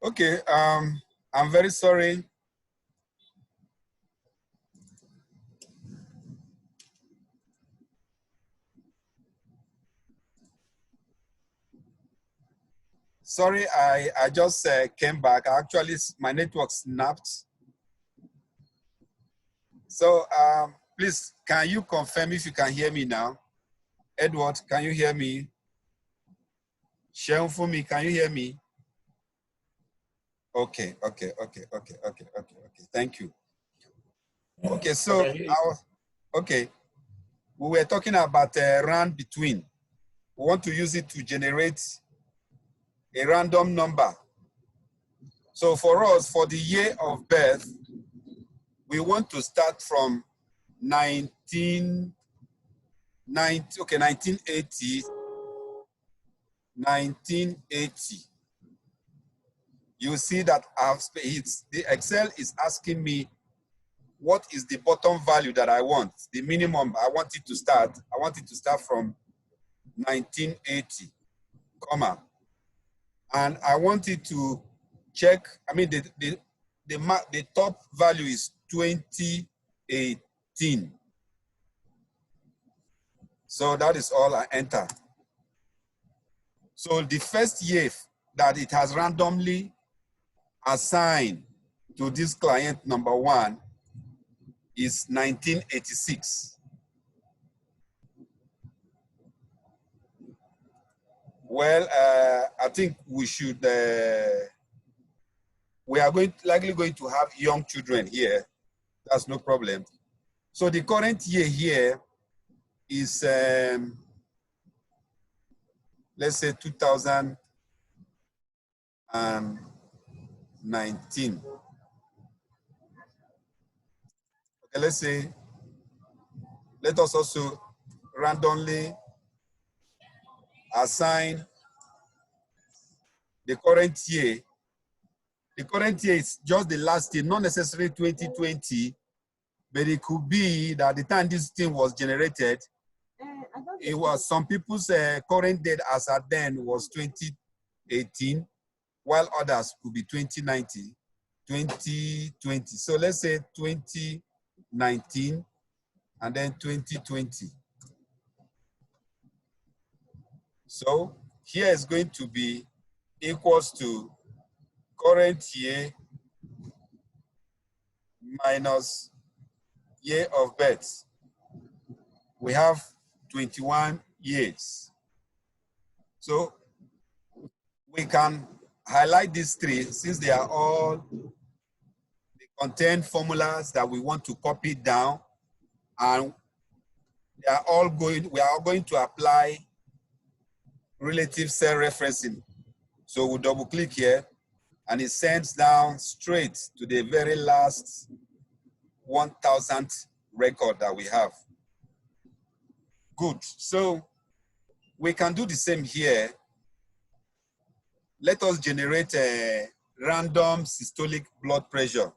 Okay, I'm very sorry. Sorry, I just came back. Actually, my network snapped. So please, can you confirm if you can hear me now? Edward, can you hear me? Sheon Fumi, can you hear me? Okay. Thank you. Okay, so okay, we were talking about round between. We want to use it to generate a random number. So for us, for the year of birth, we want to start from 1980. You see that the Excel is asking me what is the bottom value that I want, the minimum I want it to start. I want it to start from 1980, comma. And I want it to check, I mean, the top value is 2018. So that is all I enter. So the first year that it has randomly assigned to this client number one is 1986. Well, I think we should, we are likely going to have young children here. That's no problem. So the current year here is, let's say 2019. Okay, let's say, let us also randomly assign the current year. The current year is just the last year, not necessarily 2020, but it could be that the time this thing was generated, it was some people's current date as at then was 2018, while others could be 2019, 2020. So let's say 2019 and then 2020. So here is going to be equals to current year minus year of birth. We have 21 years. So we can highlight these three since they are all, they contain formulas that we want to copy down, and they are all going, we are all going to apply relative cell referencing. So we'll double click here and it sends down straight to the very last 1000th record that we have. Good. So we can do the same here. Let us generate a random systolic blood pressure.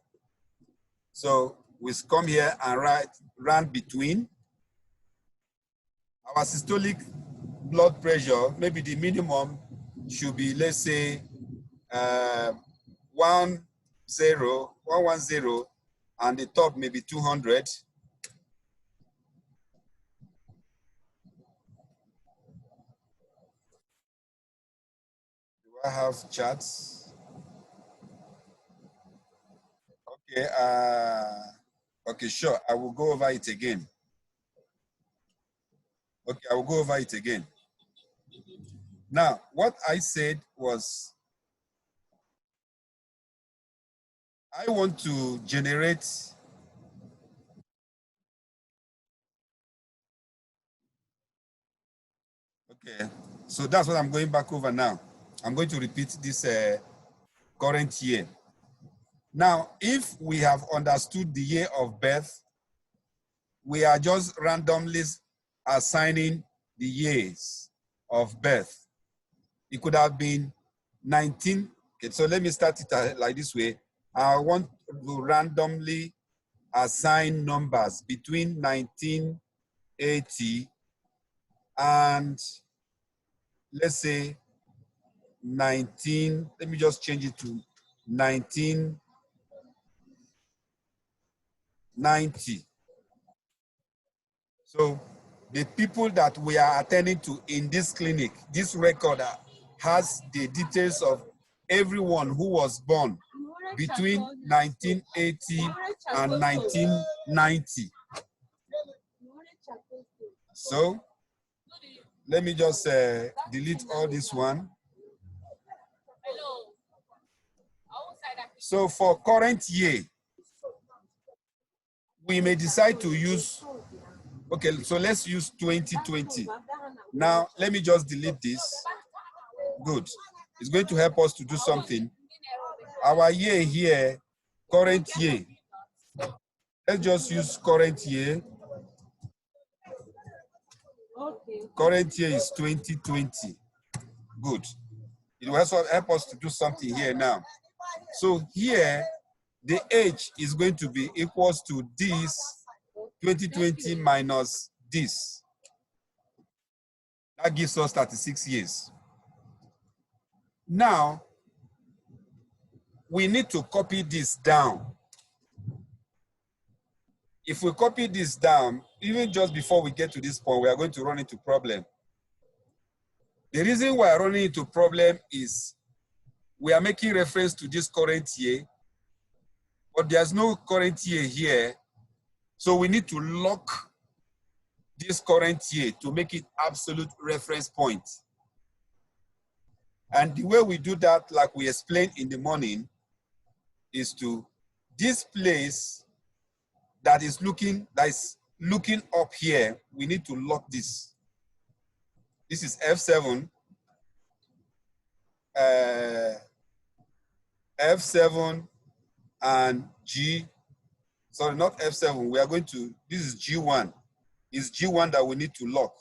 So we come here and run between. Our systolic blood pressure, maybe the minimum should be, let's say, 110, and the top maybe 200. Do I have charts? Okay, okay, sure, I will go over it again. Okay, I will go over it again. Now, what I said was, I want to generate okay, so that's what I'm going back over now. I'm going to repeat this current year. Now, if we have understood the year of birth, we are just randomly assigning the years of birth. It could have been 19. Okay, so let me start it like this way. I want to randomly assign numbers between 1980 and let's say 19, let me just change it to 1990. So the people that we are attending to in this clinic, this record has the details of everyone who was born between 1980 and 1990. So let me just delete all this one. So for current year, we may decide to use, okay, so let's use 2020. Now, let me just delete this. Good. It's going to help us to do something. Our year here, current year. Let's just use current year. Current year is 2020. Good. It will also help us to do something here now. So here, the age is going to be equals to this 2020 minus this. That gives us 36 years. Now, we need to copy this down. If we copy this down, even just before we get to this point, we are going to run into problem. The reason we are running into problem is we are making reference to this current year, but there's no current year here. So we need to lock this current year to make it absolute reference point. And the way we do that, like we explained in the morning, is to this place that is looking up here, we need to lock this. This is F7. F7 and G, sorry, not F7. We are going to, this is G1. It's G1 that we need to lock.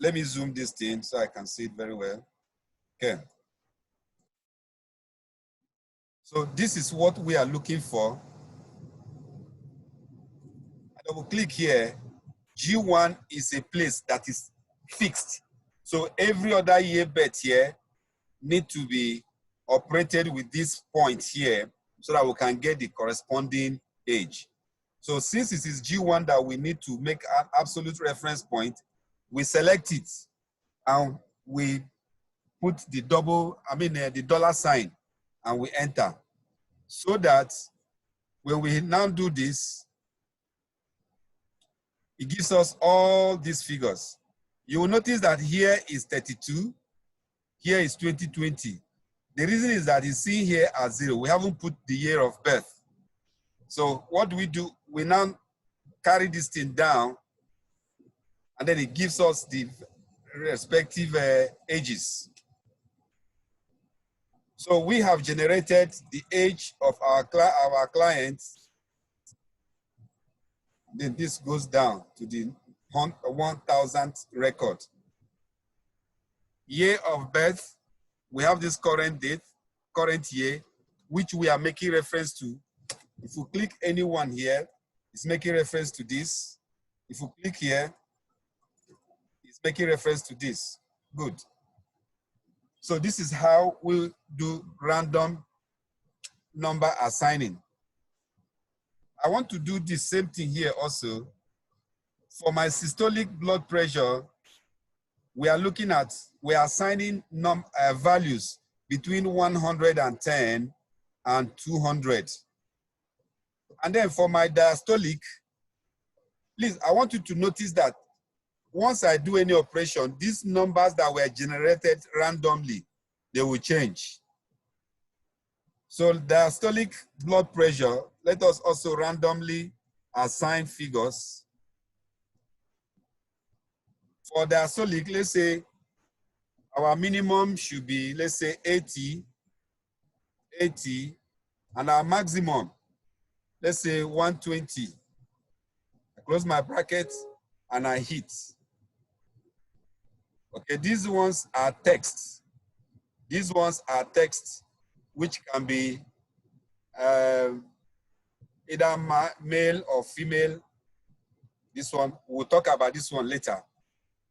Let me zoom this thing so I can see it very well. Okay. So this is what we are looking for. I will click here. G1 is a place that is fixed. So every other year bet here need to be operated with this point here so that we can get the corresponding age. So since it is G1 that we need to make an absolute reference point, we select it and we put the the dollar sign and we enter. So that when we now do this, it gives us all these figures. You will notice that here is 32, here is 2020. The reason is that it's seen here as 0. We haven't put the year of birth. So what do? We now carry this thing down, and then it gives us the respective ages. So we have generated the age of our clients. Then this goes down to the 1000th record. Year of birth, we have this current date, current year, which we are making reference to. If we click anyone here, it's making reference to this. If we click here, it's making reference to this. Good. So this is how we do random number assigning. I want to do the same thing here also. For my systolic blood pressure, we are looking at, we are assigning values between 110 and 200. And then for my diastolic, please, I want you to notice that once I do any operation, these numbers that were generated randomly, they will change. So diastolic blood pressure, let us also randomly assign figures. For diastolic, let's say our minimum should be, let's say 80, and our maximum, let's say 120. I close my bracket and I hit. Okay, these ones are text. These ones are text, which can be either male or female. This one, we'll talk about this one later.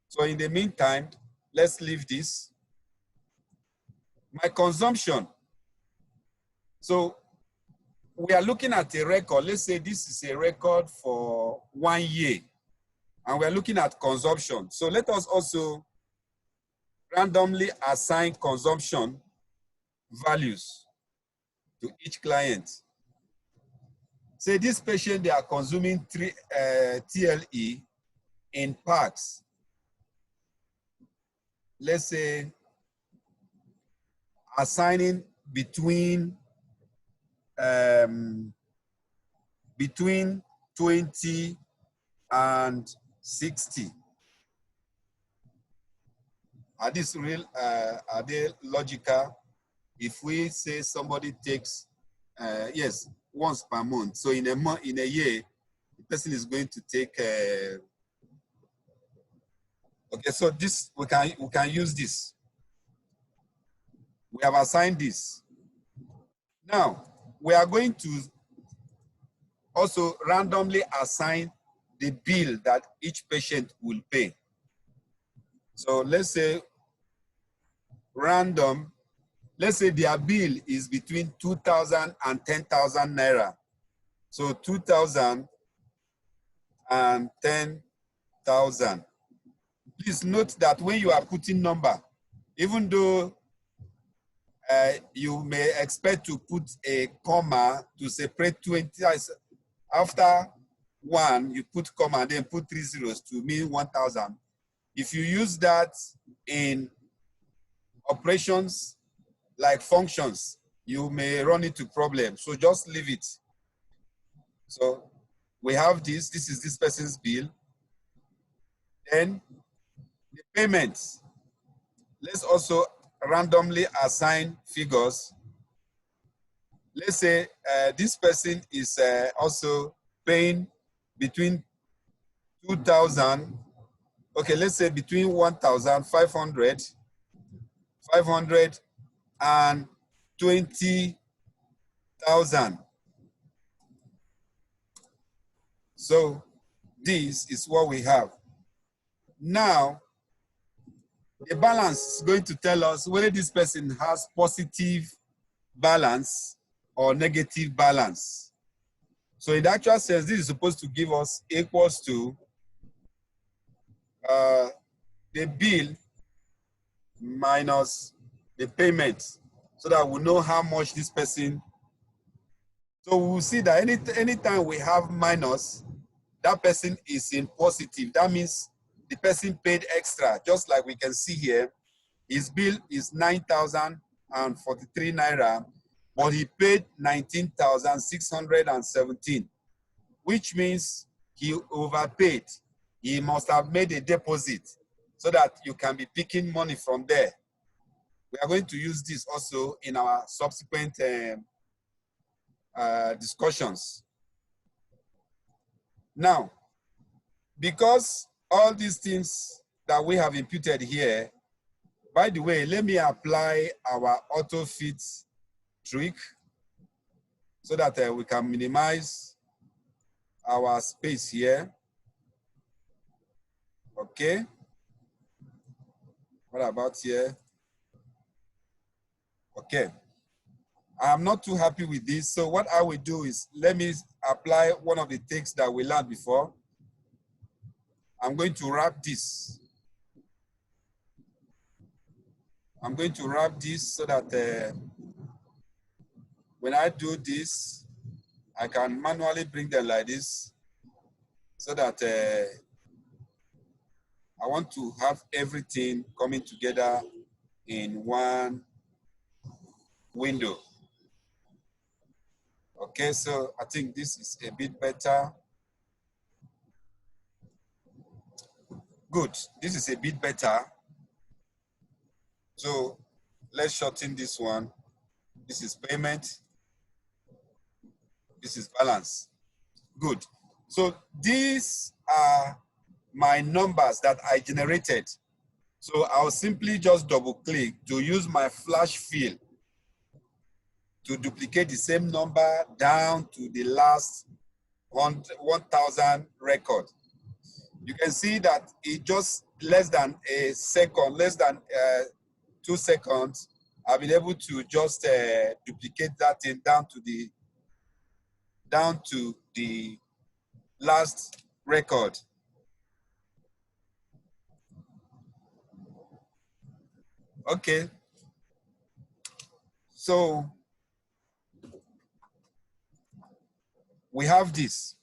So in the meantime, let's leave this. My consumption, So we are looking at a record. Let's say this is a record for 1 year, and we're looking at consumption. So let us also randomly assign consumption values to each client. Say this patient, they are consuming 3 TLE in packs. Let's say assigning between 20 and 60. Are these real? Are they logical? If we say somebody takes, yes, once per month. So in a year, the person is going to take. Okay, so this we can use this. We have assigned this. Now we are going to also randomly assign the bill that each patient will pay. So let's say random. Let's say their bill is between 2,000 and 10,000 naira. So 2,000 and 10,000. Please note that when you are putting number, even though you may expect to put a comma to separate 20, after 1, you put comma and then put 3 zeros to mean 1,000. If you use that in operations like functions, you may run into problems. So just leave it. So we have this. This is this person's bill. Then the payments. Let's also randomly assign figures. Let's say this person is also paying between 2,000. Okay, let's say between 1,500, 500 and 20,000. So this is what we have. Now, the balance is going to tell us whether this person has positive balance or negative balance. So in the actual sense, this is supposed to give us equals to the bill minus the payment, so that we know how much this person. So we'll see that anytime we have minus, that person is in positive. That means the person paid extra, just like we can see here. His bill is 9,043 naira, but he paid 19,617, which means he overpaid. He must have made a deposit so that you can be picking money from there. We are going to use this also in our subsequent discussions. Now, because all these things that we have imputed here, by the way, let me apply our auto fit trick so that we can minimize our space here. Okay. What about here? Okay. I'm not too happy with this. So what I will do is, let me apply one of the tricks that we learned before. I'm going to wrap this. I'm going to wrap this so that when I do this, I can manually bring them like this, so that I want to have everything coming together in one window. Okay, so I think this is a bit better. Good, this is a bit better. So let's shorten this one. This is payment. This is balance. Good. So these are my numbers that I generated. So I'll simply just double click to use my flash fill to duplicate the same number down to the last 1,000 record. You can see that it just less than a second, less than 2 seconds, I've been able to just duplicate that thing down to the last record. Okay. So we have this.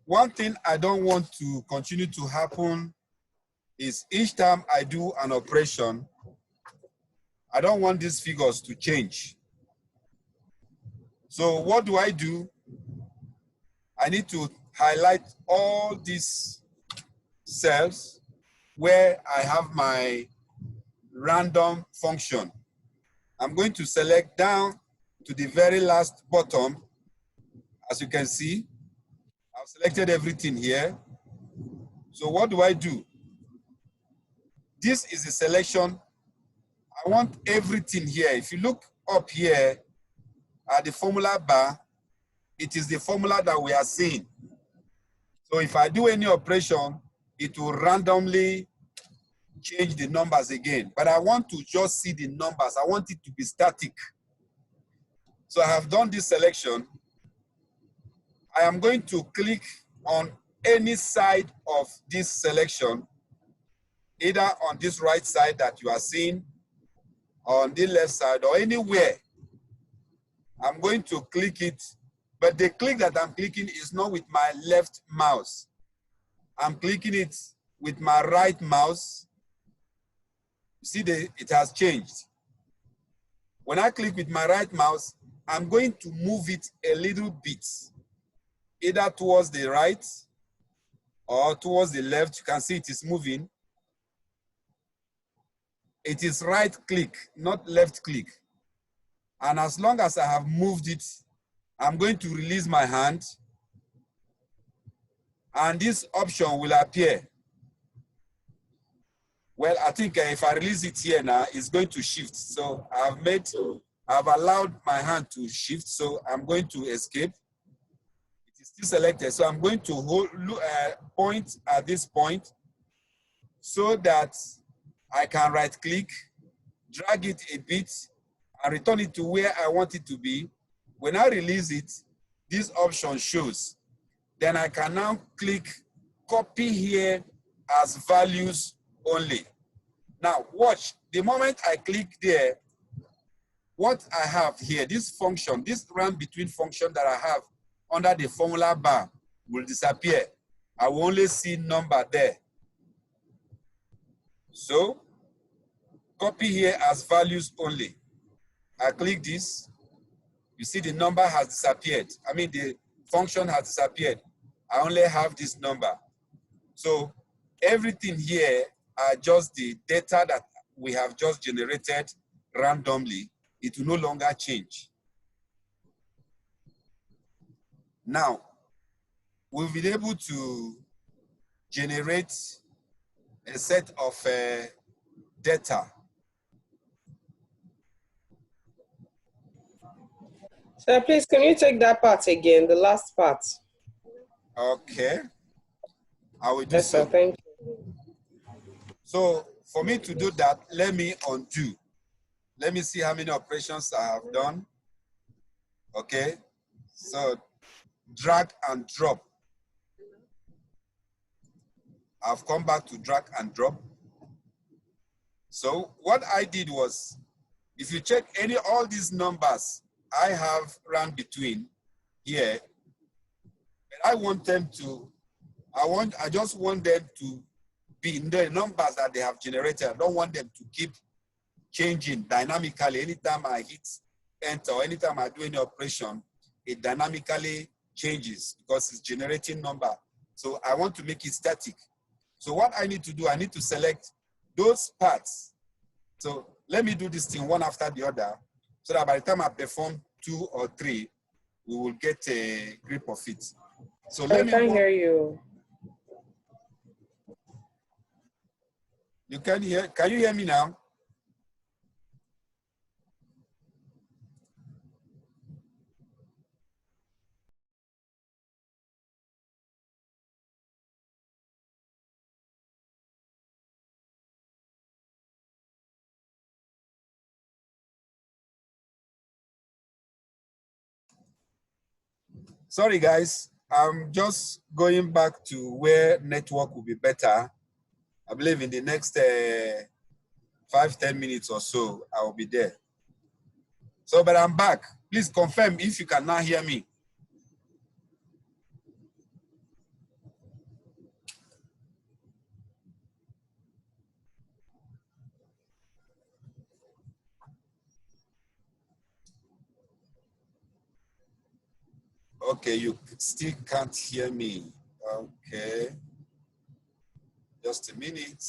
One thing I don't want to continue to happen is each time I do an operation, I don't want these figures to change. So what do? I need to highlight all these cells where I have my random function. I'm going to select down to the very last bottom. As you can see, I've selected everything here. So what do? This is the selection. I want everything here. If you look up here at the formula bar, it is the formula that we are seeing. So if I do any operation, it will randomly change the numbers again. But I want to just see the numbers. I want it to be static. So I have done this selection. I am going to click on any side of this selection, either on this right side that you are seeing, or on the left side, or anywhere. I'm going to click it, but the click that I'm clicking is not with my left mouse. I'm clicking it with my right mouse. See, it has changed. When I click with my right mouse, I'm going to move it a little bit, either towards the right or towards the left. You can see it is moving. It is right click, not left click. And as long as I have moved it, I'm going to release my hand, and this option will appear. Well, I think if I release it here now, it's going to shift. So I've allowed my hand to shift, so I'm going to escape. It is still selected, so I'm going to point at this point so that I can right click, drag it a bit, and return it to where I want it to be. When I release it, this option shows. Then I can now click copy here as values only. Now watch, the moment I click there, what I have here, this function, this run between function that I have under the formula bar will disappear. I will only see number there. So copy here as values only. I click this, you see the number has disappeared. I mean, the function has disappeared. I only have this number. So everything here are just the data that we have just generated randomly. It will no longer change. Now, we've been able to generate a set of data. So please, can you take that part again, the last part? Okay, I will do yes, so. Sir, thank you. So for me to do that, let me undo. Let me see how many operations I have done. Okay, so drag and drop. I've come back to drag and drop. So what I did was, if you check all these numbers I have run between here, and I want them to, I just want them to be in the numbers that they have generated. I don't want them to keep changing dynamically. Anytime I hit enter or anytime I do any operation, it dynamically changes because it's generating number. So I want to make it static. So what I need to do, I need to select those parts. So let me do this thing one after the other so that by the time I perform 2 or 3, we will get a grip of it. So let me. I can't hear you. You can you hear me now? Sorry, guys. I'm just going back to where network will be better. I believe in the next 5-10 minutes or so, I will be there. So, but I'm back. Please confirm if you can now hear me. Okay, you still can't hear me. Okay. Just a minute.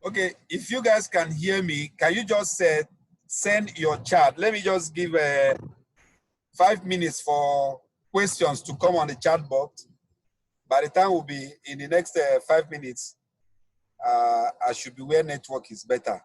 Okay, if you guys can hear me, can you just send your chat? Let me just give 5 minutes for questions to come on the chat box. By the time we'll be in the next 5 minutes, I should be where network is better.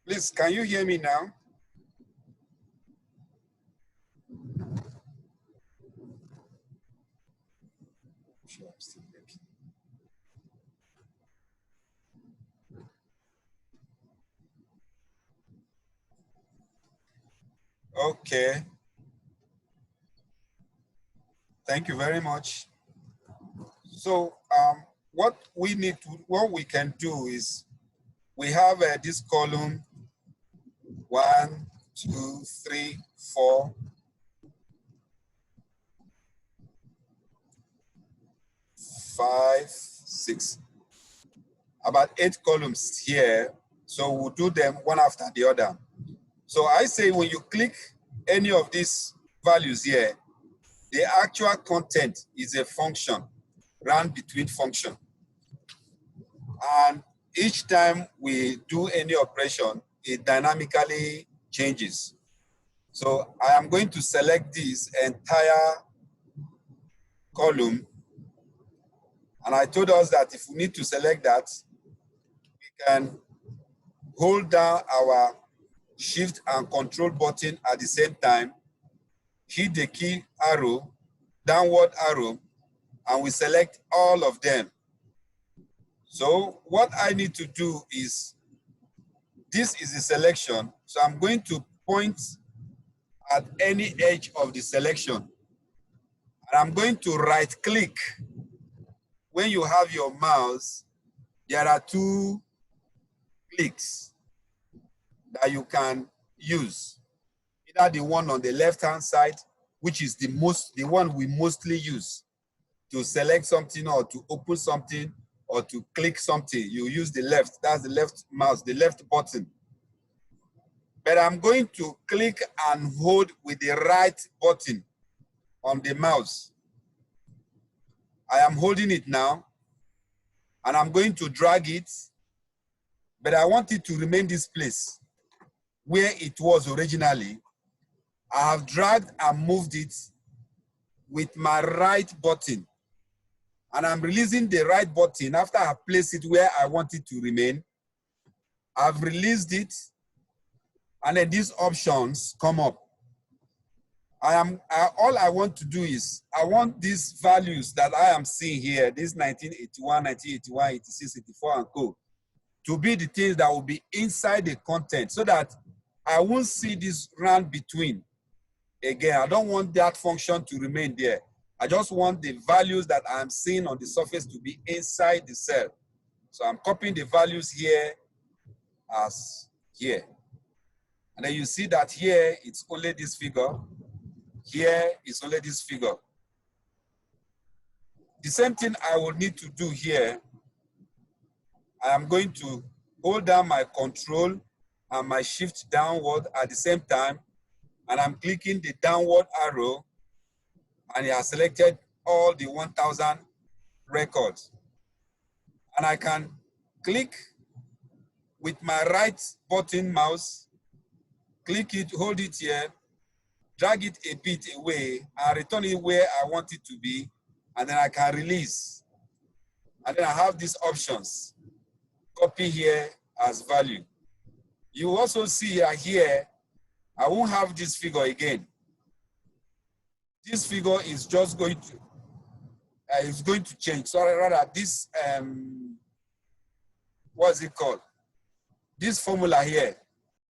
Please, can you hear me now? Sure, I'm still working. Okay. Thank you very much. So what we can do is we have this column 1, 2, 3, 4, 5, 6, about 8 columns here. So we'll do them one after the other. So I say when you click any of these values here, the actual content is a function, run between function. And each time we do any operation, it dynamically changes. So I am going to select this entire column. And I told us that if we need to select that, we can hold down our Shift and Control button at the same time, hit the key arrow, downward arrow, and we select all of them. So what I need to do is, this is the selection. So I'm going to point at any edge of the selection. And I'm going to right click when you have your mouse, there are two clicks that you can use. Either the one on the left-hand side, which is the one we mostly use to select something or to open something or to click something. You use the left, that's the left mouse, the left button. But I'm going to click and hold with the right button on the mouse. I am holding it now, and I'm going to drag it, but I want it to remain this place where it was originally. I have dragged and moved it with my right button, and I'm releasing the right button after I place it where I want it to remain. I've released it, and then these options come up. All I want to do is, I want these values that I am seeing here, this 1981, 1981, 86, 84, and co, to be the things that will be inside the content so that I won't see this round between. Again, I don't want that function to remain there. I just want the values that I'm seeing on the surface to be inside the cell. So I'm copying the values here as here. And then you see that here, it's only this figure. Here is only this figure. The same thing I will need to do here. I am going to hold down my control and my shift downward at the same time, and I'm clicking the downward arrow, and it has selected all the 1000 records. And I can click with my right button mouse, click it, hold it here, drag it a bit away, and return it where I want it to be, and then I can release. And then I have these options. Copy here as value. You also see here, I won't have this figure again. This figure is just going to change. Sorry, rather this, what's it called? This formula here